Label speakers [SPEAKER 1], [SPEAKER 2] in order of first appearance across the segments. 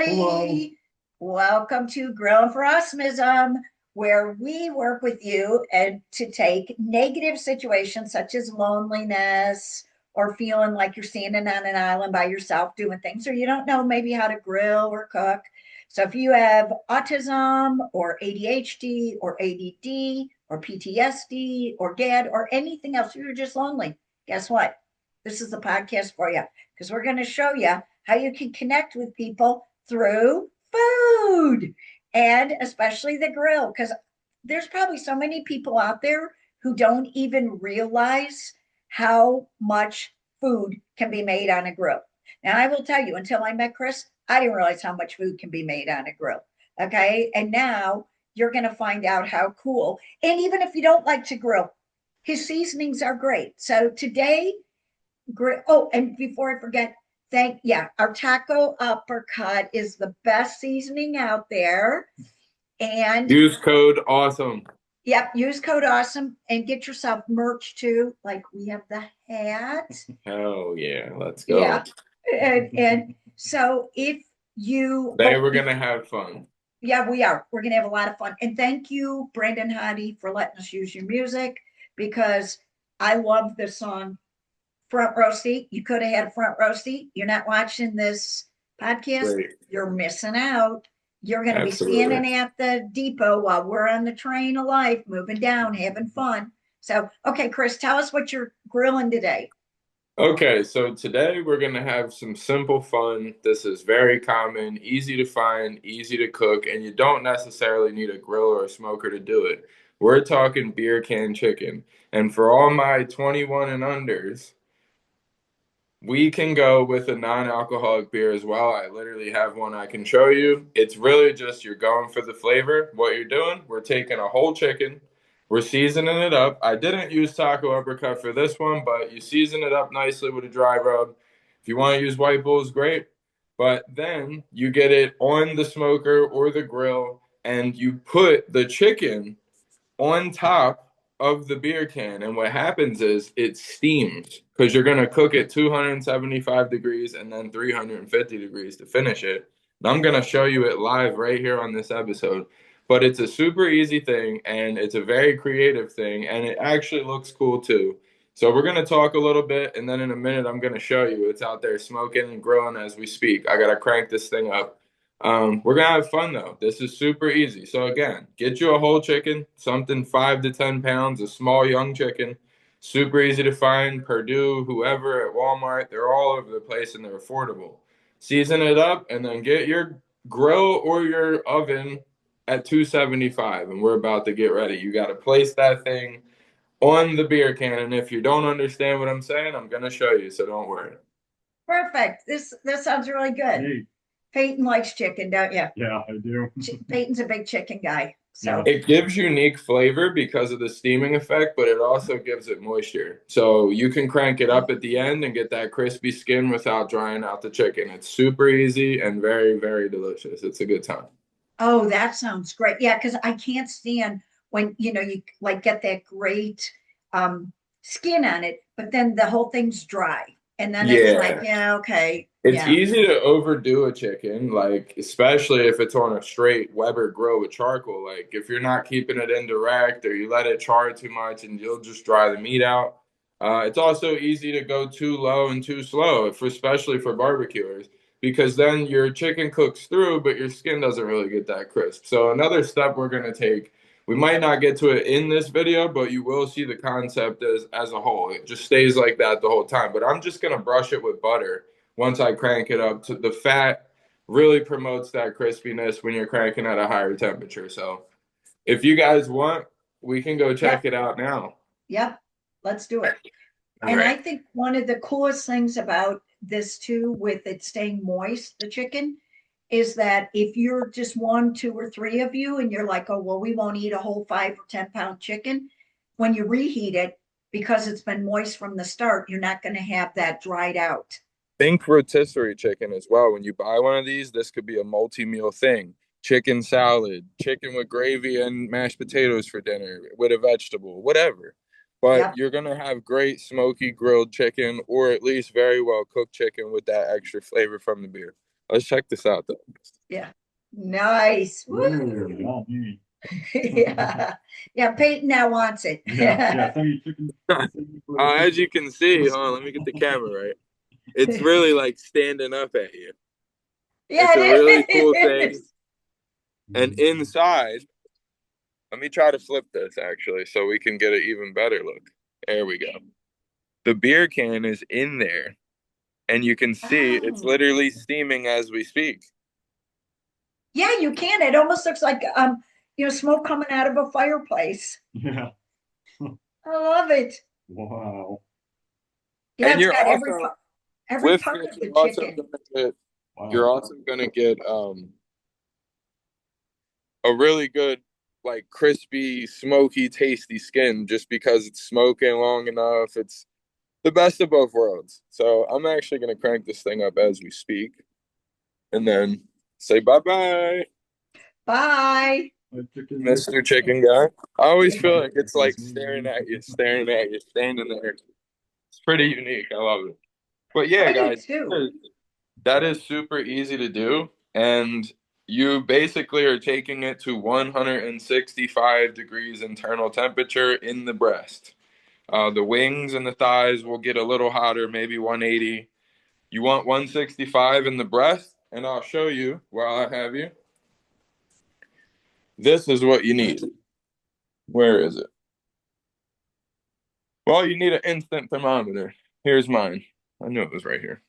[SPEAKER 1] Hello.
[SPEAKER 2] everybody. Welcome to Grillin for Awesomism, where we work with you and to take negative situations such as loneliness or feeling like you're standing on an island by yourself doing things, or you don't know maybe how to grill or cook. So if you have autism or ADHD or ADD or PTSD or GAD or anything else, you're just lonely, guess what? This is the podcast for you because we're going to show you how you can connect with people through food and especially the grill. Because there's probably so many people out there who don't even realize how much food can be made on a grill. Now, I will tell you, until I met Chris, I didn't realize how much food can be made on a grill. Okay. And now you're going to find out how cool. And even if you don't like to grill, his seasonings are great. So today, oh, and before I forget, our taco uppercut is the best seasoning out there. And
[SPEAKER 1] Use code AWESOME.
[SPEAKER 2] yep, use code awesome and get yourself merch too. Like we have the hat.
[SPEAKER 1] Oh yeah, let's go.
[SPEAKER 2] Yeah. And so if you
[SPEAKER 1] Today we're gonna have fun.
[SPEAKER 2] yeah, we are. We're gonna have a lot of fun. And thank you, Brandon Hoddy, for letting us use your music because I love the song front row seat. You could have had a front row seat. You're not watching this podcast.
[SPEAKER 1] Great.
[SPEAKER 2] You're missing out. You're going to be
[SPEAKER 1] Absolutely.
[SPEAKER 2] standing at the depot while we're on the train of life, moving down, having fun. So, okay, Chris, tell us what you're grilling today.
[SPEAKER 1] Okay, so today we're gonna have some simple fun. This is very common, easy to find, easy to cook, and you don't necessarily need a grill or a smoker to do it. We're talking beer can chicken. And for all my 21 and unders, we can go with a non-alcoholic beer as well. I literally have one I can show you. It's really just you're going for the flavor. What you're doing, we're taking a whole chicken, we're seasoning it up. I didn't use taco uppercut for this one, but you season it up nicely with a dry rub. If you want to use white bulls, great. But then you get it on the smoker or the grill, and you put the chicken on top of the beer can. And what happens is it steams because you're going to cook it 275 degrees and then 350 degrees to finish it. And I'm going to show you it live right here on this episode. But it's a super easy thing and it's a very creative thing and it actually looks cool too. So we're going to talk a little bit and then in a minute I'm going to show you it's out there smoking and grilling as we speak. I got to crank this thing up. We're gonna have fun though. This is super easy. So again, get you a whole chicken, something 5 to 10 pounds, a small young chicken. Super easy to find. Purdue, whoever at Walmart, they're all over the place and they're affordable. Season it up and then get your grill or your oven at 275 and we're about to get ready. You got to place that thing on the beer can and if you don't understand what I'm saying, I'm going to show you, so don't worry.
[SPEAKER 2] Perfect. This sounds really good.
[SPEAKER 3] Hey,
[SPEAKER 2] Peyton likes chicken, don't you?
[SPEAKER 3] yeah, I do.
[SPEAKER 2] Peyton's a big chicken guy. So,
[SPEAKER 1] It gives unique flavor because of the steaming effect, but it also gives it moisture. So you can crank it up at the end and get that crispy skin without drying out the chicken. It's super easy and very, very delicious. It's a good time.
[SPEAKER 2] oh, that sounds great. Yeah, because I can't stand when you like get that great skin on it, but then the whole thing's dry. And then it's like,
[SPEAKER 1] Yeah.
[SPEAKER 2] yeah, okay,
[SPEAKER 1] It's
[SPEAKER 2] yeah.
[SPEAKER 1] easy to overdo a chicken, like especially if it's on a straight Weber grill with charcoal. Like if you're not keeping it indirect or you let it char too much and you'll just dry the meat out. It's also easy to go too low and too slow, especially for barbecuers, because then your chicken cooks through, but your skin doesn't really get that crisp. So another step we're going to take, we might not get to it in this video, but you will see the concept as a whole. It just stays like that the whole time. But I'm just going to brush it with butter once I crank it up to the fat really promotes that crispiness when you're cranking at a higher temperature. So if you guys want, we can go check
[SPEAKER 2] Yep,
[SPEAKER 1] it out now.
[SPEAKER 2] yep. Let's do it.
[SPEAKER 1] All
[SPEAKER 2] And
[SPEAKER 1] right.
[SPEAKER 2] I think one of the coolest things about this too, with it staying moist, the chicken, is that if you're just one, two, or three of you, and you're like, oh, well, we won't eat a whole 5 or 10 pound chicken, when you reheat it, because it's been moist from the start, you're not going to have that dried out.
[SPEAKER 1] Think rotisserie chicken as well. When you buy one of these, this could be a multi-meal thing. Chicken salad, chicken with gravy and mashed potatoes for dinner with a vegetable, whatever. But
[SPEAKER 2] Yep.
[SPEAKER 1] you're going to have great smoky grilled chicken or at least very well cooked chicken with that extra flavor from the beer. Let's check this out though.
[SPEAKER 2] Yeah. Nice.
[SPEAKER 3] Ooh, yummy.
[SPEAKER 2] Yeah. Yeah. Peyton now wants it.
[SPEAKER 3] Yeah. Thank you, chicken. Thank you for the
[SPEAKER 1] As
[SPEAKER 3] chicken.
[SPEAKER 1] you can see, hold on, let me get the camera right. It's really like standing up at you.
[SPEAKER 2] Yeah,
[SPEAKER 1] It's a really cool
[SPEAKER 2] it
[SPEAKER 1] thing.
[SPEAKER 2] is.
[SPEAKER 1] And inside, let me try to flip this actually so we can get an even better look. There we go. The beer can is in there, and you can see it's
[SPEAKER 2] Oh.
[SPEAKER 1] literally steaming as we speak.
[SPEAKER 2] Yeah, you can. It almost looks like smoke coming out of a fireplace.
[SPEAKER 3] Yeah.
[SPEAKER 2] I love it.
[SPEAKER 3] Wow.
[SPEAKER 2] Yeah,
[SPEAKER 1] And
[SPEAKER 2] it's
[SPEAKER 1] you're
[SPEAKER 2] got
[SPEAKER 1] also
[SPEAKER 2] every
[SPEAKER 1] with
[SPEAKER 2] part
[SPEAKER 1] this,
[SPEAKER 2] of the chicken.
[SPEAKER 1] you're
[SPEAKER 3] Wow.
[SPEAKER 1] also gonna get a really good like crispy, smoky, tasty skin just because it's smoking long enough. It's the best of both worlds. So I'm actually gonna crank this thing up as we speak and then say bye bye,
[SPEAKER 2] Bye.
[SPEAKER 3] Chicken.
[SPEAKER 1] Mr. Chicken Guy. I always feel like it's like
[SPEAKER 3] It's me.
[SPEAKER 1] staring at you, standing there. It's pretty unique. I love it. But yeah,
[SPEAKER 2] I do
[SPEAKER 1] guys,
[SPEAKER 2] too.
[SPEAKER 1] that is super easy to do. And you basically are taking it to 165 degrees internal temperature in the breast. The wings and the thighs will get a little hotter, maybe 180. You want 165 in the breast, and I'll show you while I have you. This is what you need. Where is it? Well, you need an instant thermometer. Here's mine. I knew it was right here.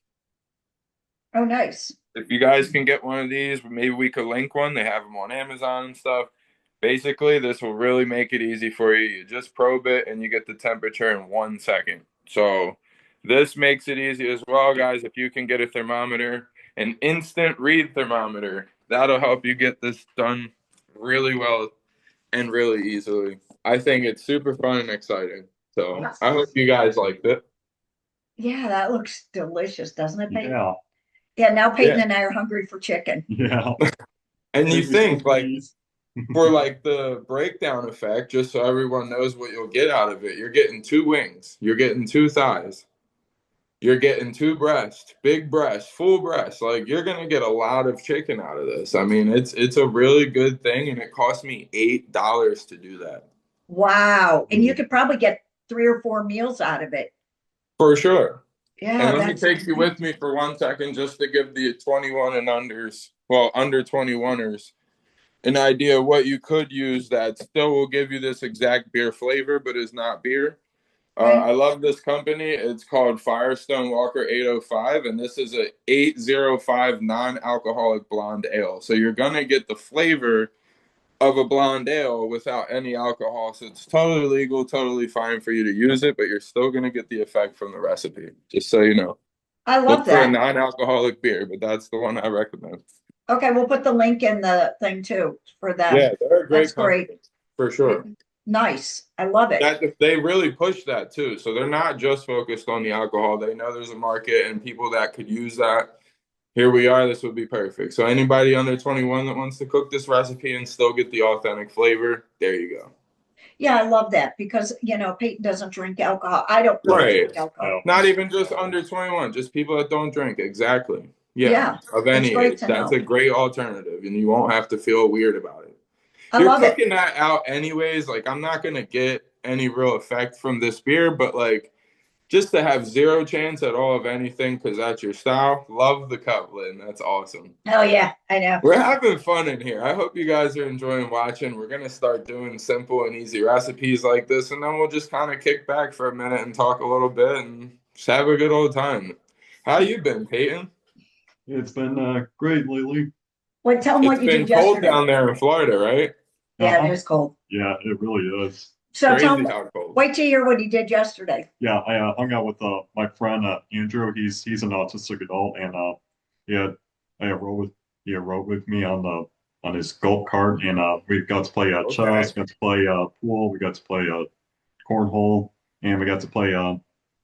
[SPEAKER 2] Oh, nice.
[SPEAKER 1] If you guys can get one of these, maybe we could link one. They have them on Amazon and stuff. Basically, this will really make it easy for you. You just probe it and you get the temperature in 1 second. So this makes it easy as well, guys. If you can get a thermometer, an instant read thermometer, that'll help you get this done really well and really easily. I think it's super fun and exciting. So I hope you guys liked it.
[SPEAKER 2] Yeah, that looks delicious, doesn't it, Peyton?
[SPEAKER 3] Yeah.
[SPEAKER 2] Yeah, now Peyton
[SPEAKER 1] Yeah.
[SPEAKER 2] and I are hungry for chicken.
[SPEAKER 3] Yeah.
[SPEAKER 1] And you
[SPEAKER 3] Thank you so
[SPEAKER 1] think like
[SPEAKER 3] please.
[SPEAKER 1] for like the breakdown effect, just so everyone knows what you'll get out of it, you're getting two wings, you're getting two thighs, you're getting two breasts, big breasts, full breasts. Like you're gonna get a lot of chicken out of this. I mean, it's a really good thing, and it cost me $8 to do that
[SPEAKER 2] Wow. And you could probably get 3 or 4 meals out of it.
[SPEAKER 1] for sure. And
[SPEAKER 2] Yeah,
[SPEAKER 1] let me
[SPEAKER 2] that's
[SPEAKER 1] take you with
[SPEAKER 2] great.
[SPEAKER 1] me for 1 second just to give the 21 and unders, well, under 21ers, an idea of what you could use that still will give you this exact beer flavor, but is not beer.
[SPEAKER 2] Right.
[SPEAKER 1] I love this company. It's called Firestone Walker 805, and this is a 805 non-alcoholic blonde ale. So you're gonna get the flavor of a blonde ale without any alcohol. So it's totally legal, totally fine for you to use it, but you're still gonna get the effect from the recipe. Just so you know.
[SPEAKER 2] I love
[SPEAKER 1] Look for a
[SPEAKER 2] that.
[SPEAKER 1] non-alcoholic beer, but that's the one I recommend.
[SPEAKER 2] Okay, we'll put the link in the thing too for them.
[SPEAKER 1] Yeah, they're a
[SPEAKER 2] That's
[SPEAKER 1] great
[SPEAKER 2] great.
[SPEAKER 1] company for sure.
[SPEAKER 2] Nice. I love it.
[SPEAKER 1] That they really push that too. So they're not just focused on the alcohol. They know there's a market and people that could use that. Here we are. This would be perfect. So anybody under 21 that wants to cook this recipe and still get the authentic flavor, there you go.
[SPEAKER 2] Yeah, I love that because, Peyton doesn't drink alcohol. I don't really drink
[SPEAKER 1] Right.
[SPEAKER 2] alcohol.
[SPEAKER 3] Yeah.
[SPEAKER 1] Not even just under 21, just people that don't drink. Exactly. Yeah,
[SPEAKER 2] Yeah,
[SPEAKER 1] of
[SPEAKER 2] it's
[SPEAKER 1] any
[SPEAKER 2] great
[SPEAKER 1] age.
[SPEAKER 2] to
[SPEAKER 1] That's
[SPEAKER 2] know.
[SPEAKER 1] a great alternative, and you won't have to feel weird about it.
[SPEAKER 2] I
[SPEAKER 1] You're
[SPEAKER 2] love it.
[SPEAKER 1] cooking that out anyways. Like, I'm not going to get any real effect from this beer, but like, just to have zero chance at all of anything because that's your style. Love the Cutlet. That's awesome.
[SPEAKER 2] Oh, yeah, I know.
[SPEAKER 1] We're having fun in here. I hope you guys are enjoying watching. We're gonna start doing simple and easy recipes like this, and then we'll just kind of kick back for a minute and talk a little bit and just have a good old time. How you been, Peyton?
[SPEAKER 3] It's been great lately.
[SPEAKER 2] Wait, tell them
[SPEAKER 1] It's
[SPEAKER 2] what you
[SPEAKER 1] been
[SPEAKER 2] did
[SPEAKER 1] cold
[SPEAKER 2] yesterday.
[SPEAKER 1] down there in Florida, right?
[SPEAKER 2] Yeah, it
[SPEAKER 3] Uh-huh.
[SPEAKER 2] is cold.
[SPEAKER 3] Yeah, it really is.
[SPEAKER 2] So tell
[SPEAKER 1] Crazy
[SPEAKER 2] them,
[SPEAKER 1] how cold.
[SPEAKER 2] wait till you hear what he did yesterday.
[SPEAKER 3] Yeah, I hung out with my friend Andrew. He's an autistic adult, and he had I rode with he rode with me on his golf cart, and we got to play
[SPEAKER 1] Okay.
[SPEAKER 3] chess, got to play pool, we got to play cornhole, and we got to play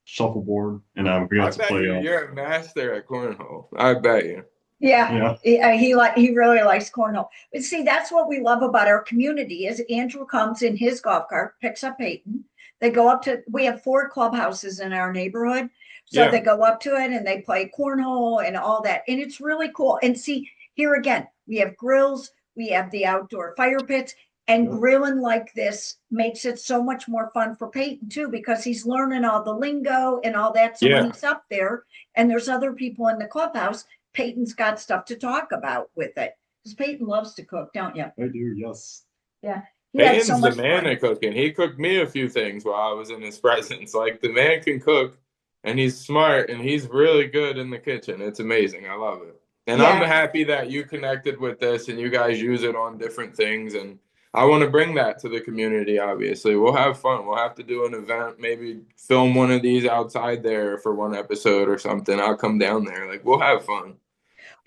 [SPEAKER 3] shuffleboard, and we
[SPEAKER 1] I
[SPEAKER 3] got to
[SPEAKER 1] bet
[SPEAKER 3] play
[SPEAKER 1] you're a master at cornhole. I bet you.
[SPEAKER 2] Yeah,
[SPEAKER 3] yeah,
[SPEAKER 2] he really likes cornhole. But see, that's what we love about our community is Andrew comes in his golf cart, picks up Peyton. They go up to we have 4 clubhouses in our neighborhood. So they
[SPEAKER 1] Yeah.
[SPEAKER 2] go up to it and they play cornhole and all that. And it's really cool. And see, here again, we have grills, we have the outdoor fire pits, and
[SPEAKER 3] Yeah.
[SPEAKER 2] grilling like this makes it so much more fun for Peyton too, because he's learning all the lingo and all that. So when
[SPEAKER 1] Yeah.
[SPEAKER 2] he's up there and there's other people in the clubhouse, Peyton's got stuff to talk about with it. Because Peyton loves to cook, don't you?
[SPEAKER 3] I do, yes.
[SPEAKER 2] Yeah. He had so
[SPEAKER 1] Peyton's the
[SPEAKER 2] much
[SPEAKER 1] man
[SPEAKER 2] fun.
[SPEAKER 1] at cooking. He cooked me a few things while I was in his presence. Like the man can cook and he's smart and he's really good in the kitchen. It's amazing. I love it. And I'm
[SPEAKER 2] Yeah.
[SPEAKER 1] happy that you connected with this and you guys use it on different things. And I want to bring that to the community, obviously. We'll have fun. We'll have to do an event, maybe film one of these outside there for one episode or something. I'll come down there. Like, we'll have fun.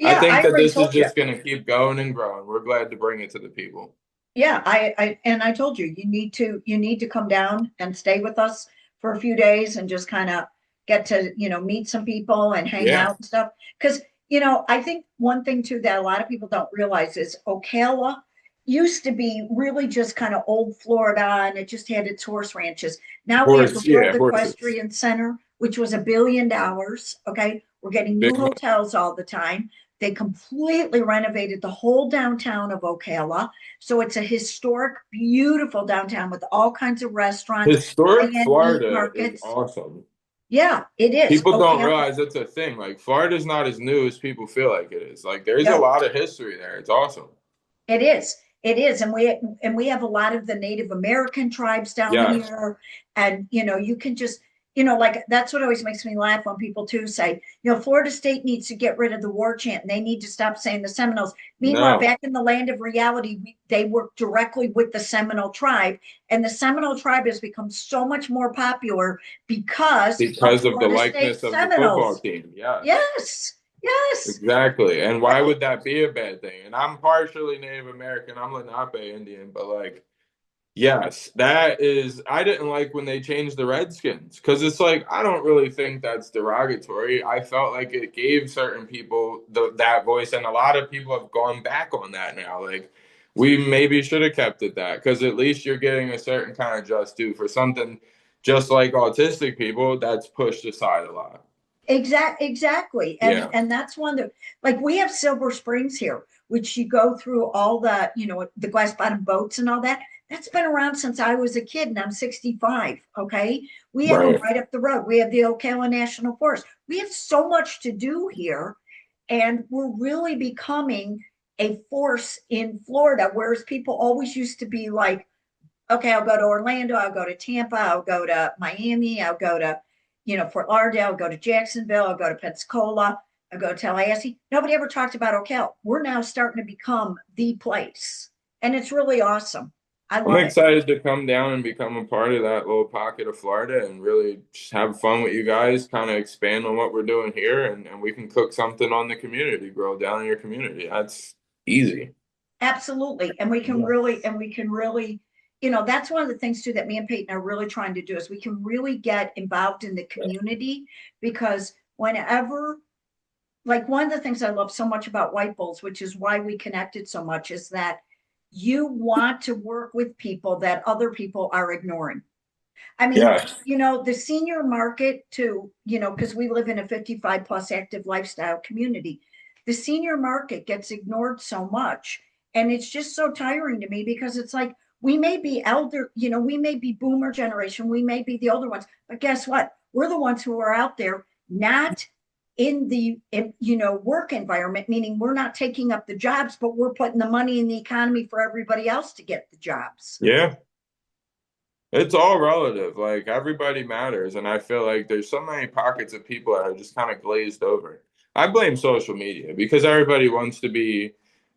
[SPEAKER 1] I
[SPEAKER 2] Yeah,
[SPEAKER 1] think
[SPEAKER 2] I
[SPEAKER 1] that
[SPEAKER 2] already
[SPEAKER 1] this is
[SPEAKER 2] told you.
[SPEAKER 1] just going to keep going and growing. We're glad to bring it to the people.
[SPEAKER 2] Yeah, and I told you you need to come down and stay with us for a few days and just kind of get to, meet some people and hang
[SPEAKER 1] Yeah,
[SPEAKER 2] out and stuff. Because, I think one thing too that a lot of people don't realize is Ocala used to be really just kind of old Florida and it just had its horse ranches. Now we have the World
[SPEAKER 1] horses.
[SPEAKER 2] Equestrian Center, which was $1 billion. Okay. We're getting new
[SPEAKER 1] Big money.
[SPEAKER 2] hotels all the time. They completely renovated the whole downtown of Ocala. So it's a historic, beautiful downtown with all kinds of restaurants,
[SPEAKER 1] Historic
[SPEAKER 2] high-end meat
[SPEAKER 1] Florida is
[SPEAKER 2] markets.
[SPEAKER 1] awesome.
[SPEAKER 2] Yeah, it is.
[SPEAKER 1] People don't
[SPEAKER 2] Ocala,
[SPEAKER 1] realize it's a thing. Like Florida's not as new as people feel like it is. Like there's a
[SPEAKER 2] no,
[SPEAKER 1] lot of history there. It's awesome.
[SPEAKER 2] it is. It is. And we have a lot of the Native American tribes down
[SPEAKER 1] Yes.
[SPEAKER 2] here. And you can just, like that's what always makes me laugh when people too say, Florida State needs to get rid of the war chant and they need to stop saying the Seminoles. Meanwhile,
[SPEAKER 1] No.
[SPEAKER 2] back in the land of reality, they work directly with the Seminole tribe. And the Seminole tribe has become so much more popular because of
[SPEAKER 1] Because of the
[SPEAKER 2] Florida State
[SPEAKER 1] likeness of the football
[SPEAKER 2] Seminoles.
[SPEAKER 1] team. Yes.
[SPEAKER 2] Yes. Yes.
[SPEAKER 1] Exactly. And why
[SPEAKER 2] Right.
[SPEAKER 1] would that be a bad thing? And I'm partially Native American. I'm Lenape Indian, but like yes, that is. I didn't like when they changed the Redskins because it's like I don't really think that's derogatory. I felt like it gave certain people that voice, and a lot of people have gone back on that now. Like we maybe should have kept it that because at least you're getting a certain kind of just due for something just like autistic people that's pushed aside a lot.
[SPEAKER 2] Exactly. And
[SPEAKER 1] Yeah,
[SPEAKER 2] and that's one that like we have Silver Springs here, which you go through all the, the glass bottom boats and all that. That's been around since I was a kid and I'm 65. Okay. We have them
[SPEAKER 1] right.
[SPEAKER 2] right up the road. We have the Ocala National Forest. We have so much to do here. And we're really becoming a force in Florida, whereas people always used to be like, okay, I'll go to Orlando, I'll go to Tampa, I'll go to Miami, I'll go to, Fort Lauderdale, I'll go to Jacksonville, I'll go to Pensacola, I'll go to Tallahassee. Nobody ever talked about Ocala. We're now starting to become the place. And it's really awesome. I
[SPEAKER 1] I'm
[SPEAKER 2] love it.
[SPEAKER 1] excited to come down and become a part of that little pocket of Florida and really just have fun with you guys, kind of expand on what we're doing here, and we can cook something on the community grill down in your community. That's easy.
[SPEAKER 2] Absolutely.
[SPEAKER 3] Yes.
[SPEAKER 2] And we can really, that's one of the things too that me and Peyton are really trying to do is we can really get involved in the community because whenever like one of the things I love so much about White Bulls, which is why we connected so much, is that you want to work with people that other people are ignoring. I mean,
[SPEAKER 1] Yeah,
[SPEAKER 2] the senior market too, because we live in a 55 plus active lifestyle community, the senior market gets ignored so much. And it's just so tiring to me because it's like we may be elder, we may be boomer generation, we may be the older ones, but guess what? We're the ones who are out there not in the work environment, meaning we're not taking up the jobs, but we're putting the money in the economy for everybody else to get the jobs.
[SPEAKER 1] yeah. It's all relative. Like everybody matters, and I feel like there's so many pockets of people that are just kind of glazed over. I blame social media because everybody wants to be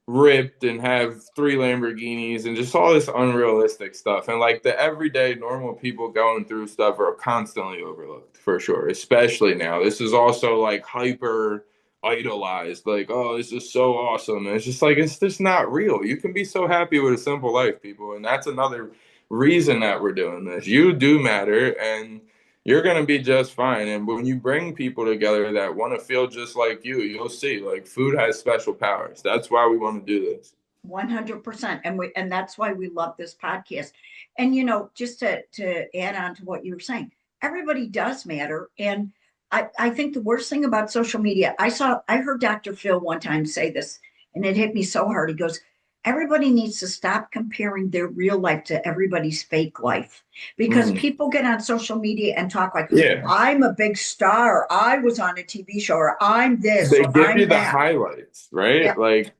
[SPEAKER 1] ripped and have three Lamborghinis and just all this unrealistic stuff. And like the everyday normal people going through stuff are constantly overlooked for sure, especially now. This is also like hyper idolized. Like, oh, this is so awesome. And it's just like it's just not real. You can be so happy with a simple life, people, and that's another reason that we're doing this. You do matter and you're going to be just fine. And when you bring people together that want to feel just like you'll see like food has special powers. That's why we want to do this.
[SPEAKER 2] 100%. And that's why we love this podcast. And just to add on to what you were saying, everybody does matter. And I think the worst thing about social media, I heard Dr. Phil one time say this, and it hit me so hard. He goes, everybody needs to stop comparing their real life to everybody's fake life, because
[SPEAKER 1] Mhm.
[SPEAKER 2] people get on social media and talk like,
[SPEAKER 1] Yeah.
[SPEAKER 2] I'm a big star, I was on a TV show, or I'm this,
[SPEAKER 1] They
[SPEAKER 2] or
[SPEAKER 1] give you
[SPEAKER 2] I'm
[SPEAKER 1] the
[SPEAKER 2] that.
[SPEAKER 1] highlights, right?
[SPEAKER 2] Yeah.
[SPEAKER 1] Like,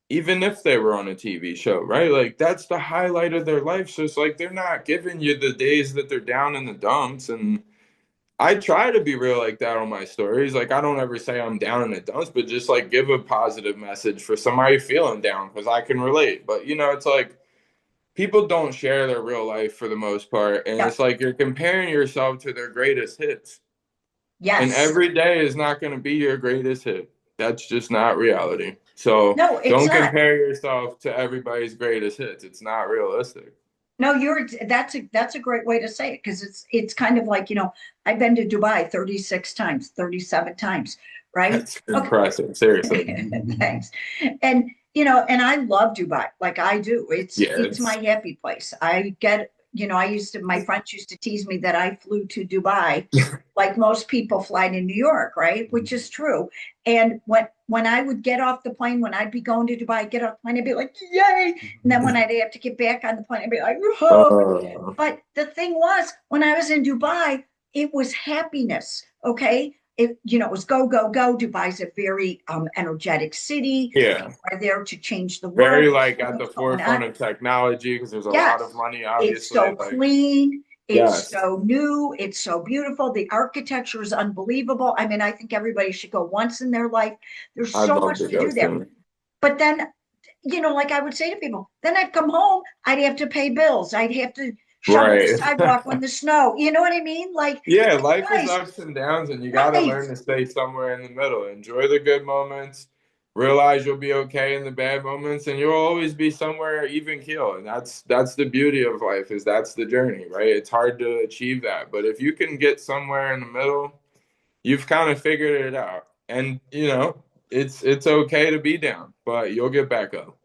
[SPEAKER 1] even if they were on a TV show, right? Like, that's the highlight of their life. So it's like they're not giving you the days that they're down in the dumps. And I try to be real like that on my stories. Like, I don't ever say I'm down in the dumps, but just like give a positive message for somebody feeling down because I can relate. But, it's like people don't share their real life for the most part. And
[SPEAKER 2] Yeah.
[SPEAKER 1] it's like you're comparing yourself to their greatest hits. And
[SPEAKER 2] Yes.
[SPEAKER 1] every day is not going to be your greatest hit. That's just not reality. So
[SPEAKER 2] No, it's
[SPEAKER 1] don't
[SPEAKER 2] not.
[SPEAKER 1] compare yourself to everybody's greatest hits. It's not realistic.
[SPEAKER 2] No, that's a great way to say it, because it's kind of like, I've been to Dubai 36 times, 37 times, right?
[SPEAKER 1] That's
[SPEAKER 2] Okay.
[SPEAKER 1] impressive. Seriously.
[SPEAKER 2] Thanks. And and I love Dubai, like I do. It's
[SPEAKER 1] Yeah,
[SPEAKER 2] it's my
[SPEAKER 1] it's
[SPEAKER 2] happy place. My friends used to tease me that I flew to Dubai like most people fly to New York, right? Which is true. And when I would get off the plane, when I'd be going to Dubai, I'd get off the plane, I'd be like, yay. And then when I'd have to get back on the plane, I'd be like, oh.
[SPEAKER 1] uh,
[SPEAKER 2] But the thing was, when I was in Dubai, it was happiness. Okay. It was go, go, go. Dubai's a very energetic city.
[SPEAKER 1] yeah,
[SPEAKER 2] People are there to change the world.
[SPEAKER 1] very
[SPEAKER 2] There's
[SPEAKER 1] like
[SPEAKER 2] so
[SPEAKER 1] at the
[SPEAKER 2] much going on.
[SPEAKER 1] forefront of technology because there's a lot of
[SPEAKER 2] Yes.
[SPEAKER 1] money,
[SPEAKER 2] It's
[SPEAKER 1] obviously.
[SPEAKER 2] so
[SPEAKER 1] Like,
[SPEAKER 2] clean. It's
[SPEAKER 1] yes,
[SPEAKER 2] so new. It's so beautiful. The architecture is unbelievable. I mean, I think everybody should go once in their life. There's
[SPEAKER 1] I'd
[SPEAKER 2] so
[SPEAKER 1] love
[SPEAKER 2] much
[SPEAKER 1] to
[SPEAKER 2] to
[SPEAKER 1] go
[SPEAKER 2] do there.
[SPEAKER 1] soon.
[SPEAKER 2] But then, like I would say to people, then I'd come home, I'd have to pay bills. I'd have to shovel the
[SPEAKER 1] Right.
[SPEAKER 2] sidewalk when the snow, you know what I mean? Like,
[SPEAKER 1] Yeah,
[SPEAKER 2] it's
[SPEAKER 1] life is
[SPEAKER 2] nice.
[SPEAKER 1] ups and downs, and you got to
[SPEAKER 2] Right.
[SPEAKER 1] learn to stay somewhere in the middle. Enjoy the good moments, realize you'll be okay in the bad moments, and you'll always be somewhere even keel. And that's the beauty of life is that's the journey, right? It's hard to achieve that, but if you can get somewhere in the middle, you've kind of figured it out. And it's okay to be down, but you'll get back up.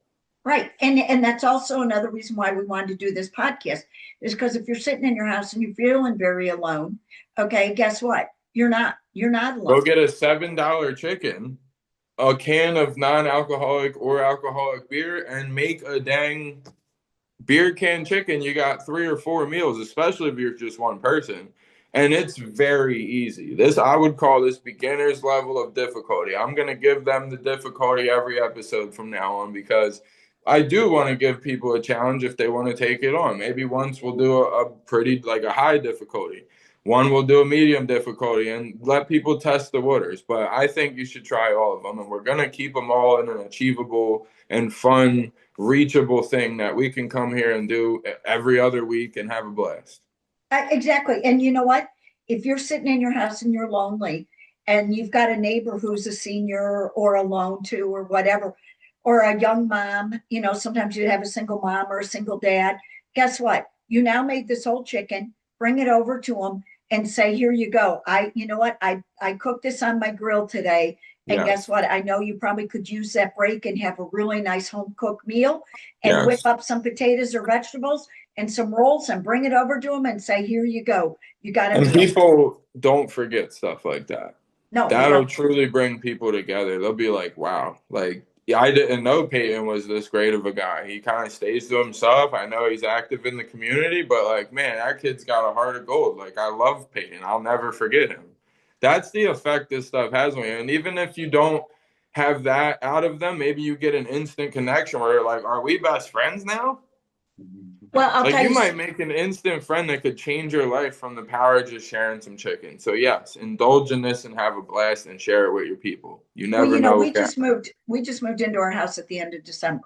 [SPEAKER 2] Right. And that's also another reason why we wanted to do this podcast, is because if you're sitting in your house and you're feeling very alone, okay, guess what? You're not
[SPEAKER 1] Go
[SPEAKER 2] alone.
[SPEAKER 1] get a $7 chicken, a can of non-alcoholic or alcoholic beer, and make a dang beer can chicken. You got 3 or 4 meals, especially if you're just one person. And it's very easy. I would call this beginner's level of difficulty. I'm going to give them the difficulty every episode from now on because I do want to give people a challenge if they want to take it on. Maybe once we'll do a pretty, like a high difficulty. One will do a medium difficulty and let people test the waters. But I think you should try all of them. And we're going to keep them all in an achievable and fun, reachable thing that we can come here and do every other week and have a blast.
[SPEAKER 2] Exactly. And you know what? If you're sitting in your house and you're lonely and you've got a neighbor who's a senior or alone too, or whatever, or a young mom, sometimes you have a single mom or a single dad. Guess what? You now made this whole chicken, bring it over to them and say, here you go. You know what? I cooked this on my grill today. And guess
[SPEAKER 1] Yes.
[SPEAKER 2] what? I know you probably could use that break and have a really nice home cooked meal and whip
[SPEAKER 1] Yes.
[SPEAKER 2] up some potatoes or vegetables and some rolls and bring it over to them and say, here you go. You got a
[SPEAKER 1] And
[SPEAKER 2] meal.
[SPEAKER 1] people don't forget stuff like that.
[SPEAKER 2] No, they
[SPEAKER 1] That'll
[SPEAKER 2] don't.
[SPEAKER 1] truly bring people together. They'll be like, wow, like, yeah, I didn't know Peyton was this great of a guy. He kind of stays to himself. I know he's active in the community, but like, man, that kid's got a heart of gold. Like, I love Peyton. I'll never forget him. That's the effect this stuff has on you. And even if you don't have that out of them, maybe you get an instant connection where you're like, are we best friends now?
[SPEAKER 2] Well, I'll
[SPEAKER 1] Like
[SPEAKER 2] tell
[SPEAKER 1] you
[SPEAKER 2] you.
[SPEAKER 1] might make an instant friend that could change your life from the power of just sharing some chicken. So yes, indulge in this and have a blast and share it with your people. You
[SPEAKER 2] Well,
[SPEAKER 1] never know.
[SPEAKER 2] we just moved into our house at the end of December.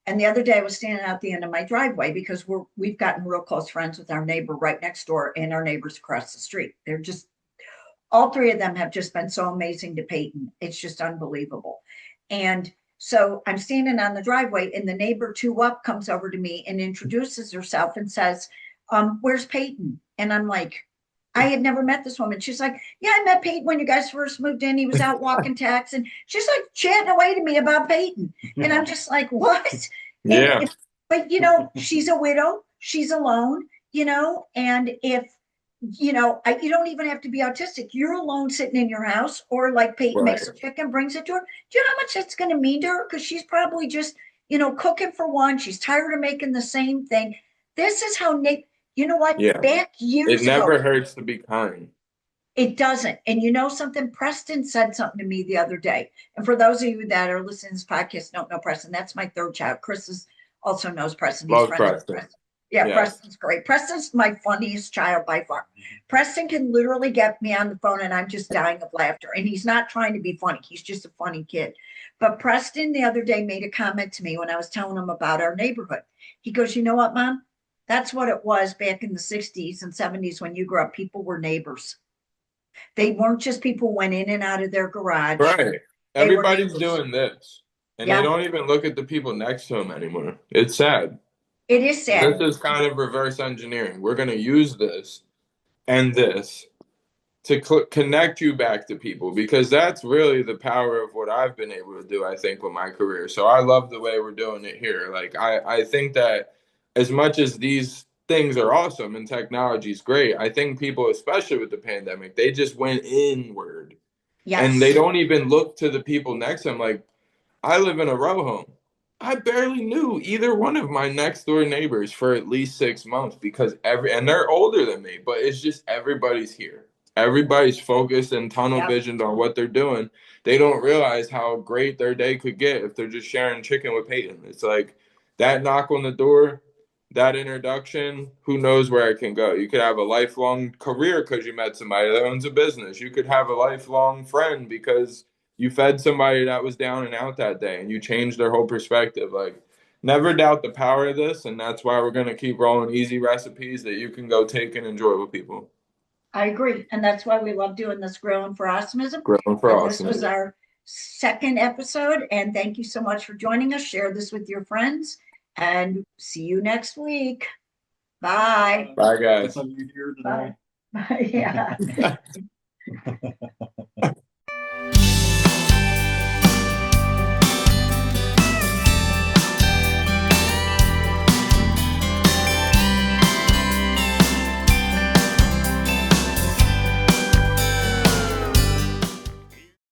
[SPEAKER 2] And the other day I was standing out the end of my driveway because we've gotten real close friends with our neighbor right next door and our neighbors across the street. They're just all three of them have just been so amazing to Peyton. It's just unbelievable. And so I'm standing on the driveway, and the neighbor two up comes over to me and introduces herself and says, where's Peyton? And I'm like, I had never met this woman. She's like, yeah, I met Peyton when you guys first moved in. He was out walking tax. And she's like chatting away to me about Peyton. And I'm just like, what? And,
[SPEAKER 1] Yeah.
[SPEAKER 2] but she's a widow. She's alone, and if you know, you don't even have to be autistic. You're alone sitting in your house, or like Peyton makes a
[SPEAKER 1] Right.
[SPEAKER 2] chicken, brings it to her. Do you know how much that's going to mean to her? Because she's probably just, you know, cooking for one. She's tired of making the same thing. This is how Nick, you know what?
[SPEAKER 1] Yeah.
[SPEAKER 2] Back
[SPEAKER 1] It
[SPEAKER 2] years ago,
[SPEAKER 1] never hurts to be kind.
[SPEAKER 2] it doesn't. And you know something? Preston said something to me the other day. And for those of you that are listening to this podcast, don't know Preston, that's my third child. Chris also knows Preston. He's
[SPEAKER 1] Love
[SPEAKER 2] friends with
[SPEAKER 1] Preston.
[SPEAKER 2] Preston. Yeah,
[SPEAKER 1] Yes.
[SPEAKER 2] Preston's great. Preston's my funniest child by far. Preston can literally get me on the phone and I'm just dying of laughter. And he's not trying to be funny. He's just a funny kid. But Preston the other day made a comment to me when I was telling him about our neighborhood. He goes, you know what, Mom? That's what it was back in the 60s and 70s when you grew up. People were neighbors. They weren't just people who went in and out of their garage.
[SPEAKER 1] Right.
[SPEAKER 2] They were
[SPEAKER 1] Everybody's
[SPEAKER 2] neighbors.
[SPEAKER 1] doing this, and they
[SPEAKER 2] Yeah,
[SPEAKER 1] don't even look at the people next to them anymore. It's sad.
[SPEAKER 2] it is sad.
[SPEAKER 1] This is kind of reverse engineering. We're going to use this and this to connect you back to people because that's really the power of what I've been able to do, I think, with my career. So I love the way we're doing it here. Like, I think that as much as these things are awesome and technology is great, I think people, especially with the pandemic, they just went inward and they
[SPEAKER 2] Yes.
[SPEAKER 1] don't even look to the people next to them. Like, I live in a row home. I barely knew either one of my next door neighbors for at least 6 months because and they're older than me, but it's just everybody's here. Everybody's focused and tunnel
[SPEAKER 2] Yep.
[SPEAKER 1] visioned on what they're doing. They don't realize how great their day could get if they're just sharing chicken with Peyton. It's like that knock on the door, that introduction, who knows where it can go. You could have a lifelong career because you met somebody that owns a business. You could have a lifelong friend because you fed somebody that was down and out that day and you changed their whole perspective. Like, never doubt the power of this. And that's why we're going to keep rolling easy recipes that you can go take and enjoy with people.
[SPEAKER 2] I agree. And that's why we love doing this Grilling for Awesomism.
[SPEAKER 1] Grilling for
[SPEAKER 2] And this was
[SPEAKER 1] Autism.
[SPEAKER 2] our second episode. And thank you so much for joining us. Share this with your friends and see you next week. Bye.
[SPEAKER 1] Bye,
[SPEAKER 3] That's
[SPEAKER 1] guys.
[SPEAKER 3] how you here
[SPEAKER 2] Bye.
[SPEAKER 3] today.
[SPEAKER 2] Bye. Yeah.